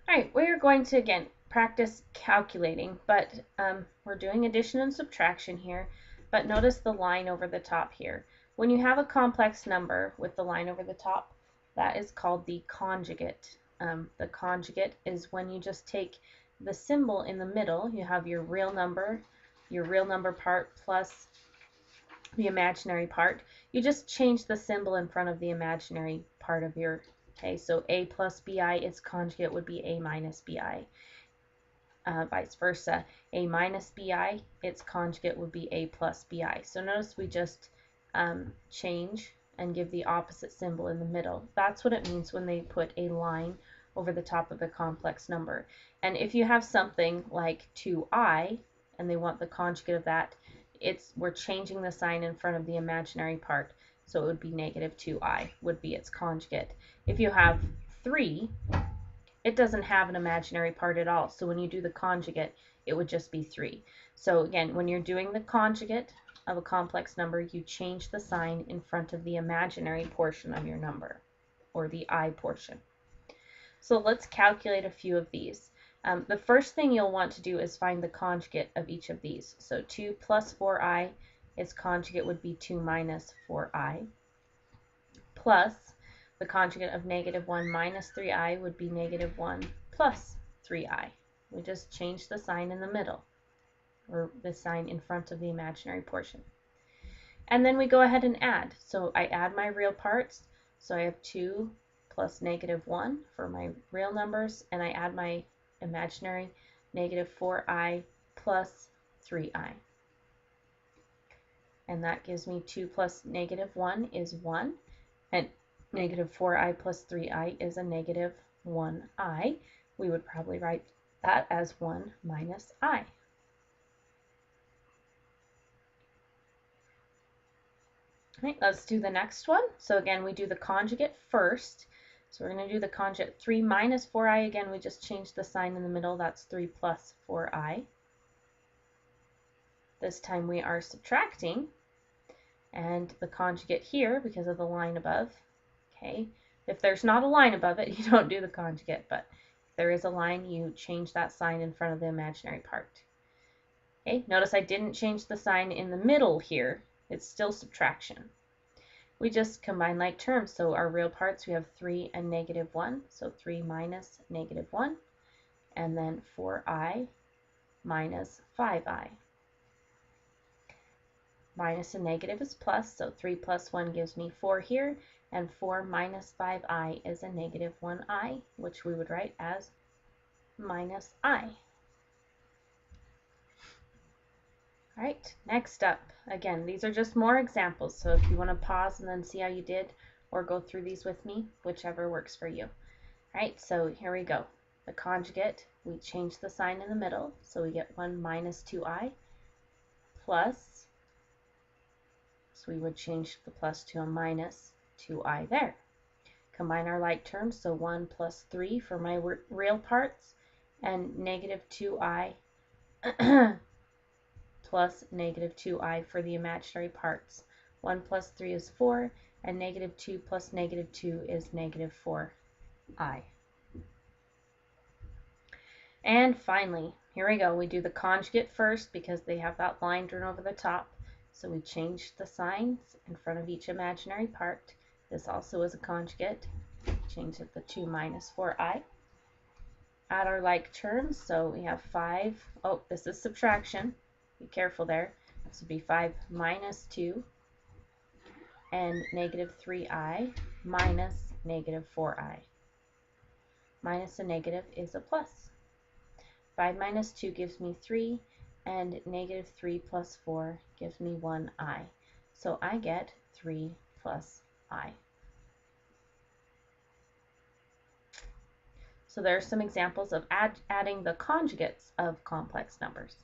All right, we're going to, again, practice calculating, but we're doing addition and subtraction here. But notice the line over the top here. When you have a complex number with the line over the top, that is called the conjugate. The conjugate is when you just take the symbol in the middle. You have your real number part plus the imaginary part. You just change the symbol in front of the imaginary part of your, okay, so a plus bi, its conjugate would be a minus bi. Vice versa, a minus bi, its conjugate would be a plus bi. So notice we just change and give the opposite symbol in the middle. That's what it means when they put a line over the top of a complex number. And if you have something like 2i and they want the conjugate of that, we're changing the sign in front of the imaginary part. So it would be negative 2i would be its conjugate. If you have 3, it doesn't have an imaginary part at all. So when you do the conjugate, it would just be 3. So again, when you're doing the conjugate of a complex number, you change the sign in front of the imaginary portion of your number, or the I portion. So let's calculate a few of these. The first thing you'll want to do is find the conjugate of each of these. So 2 plus 4i, its conjugate would be 2 minus 4i, plus the conjugate of negative 1 minus 3i would be negative 1 plus 3i. We just change the sign in the middle, or the sign in front of the imaginary portion. And then we go ahead and add. So I add my real parts. So I have 2 plus negative 1 for my real numbers, and I add my imaginary negative 4i plus 3i. And that gives me 2 plus negative 1 is 1, and negative 4i plus 3i is a negative 1i. We would probably write that as 1 minus I. Right, let's do the next one. So again, we do the conjugate first. So we're going to do the conjugate 3 minus 4i. Again, we just changed the sign in the middle. That's 3 plus 4i. This time we are subtracting. And the conjugate here, because of the line above, okay, if there's not a line above it, you don't do the conjugate, but if there is a line, you change that sign in front of the imaginary part. Okay, notice I didn't change the sign in the middle here. It's still subtraction. We just combine like terms. So our real parts, we have 3 and negative 1. So 3 minus negative 1. And then 4i minus 5i. Minus a negative is plus, so 3 plus 1 gives me 4 here. And 4 minus 5i is a negative 1i, which we would write as minus I. All right, next up, again, these are just more examples, so if you want to pause and then see how you did, or go through these with me, whichever works for you. All right, so here we go. The conjugate, we change the sign in the middle, so we get 1 minus 2i plus, so we would change the plus to a minus 2i there. Combine our like terms, so 1 plus 3 for my real parts, and negative 2i plus negative 2i for the imaginary parts. 1 plus 3 is 4, and negative 2 plus negative 2 is negative 4i. And finally, here we go. We do the conjugate first because they have that line drawn over the top. So we change the signs in front of each imaginary part. This also is a conjugate. Change it to 2 minus 4i. Add our like terms. So we have 5. Oh, this is subtraction. Be careful there. This would be 5 minus 2 and negative 3i minus negative 4i. Minus a negative is a plus. 5 minus 2 gives me 3, and negative 3 plus 4 gives me 1i. So I get 3 plus I. So there are some examples of adding the conjugates of complex numbers.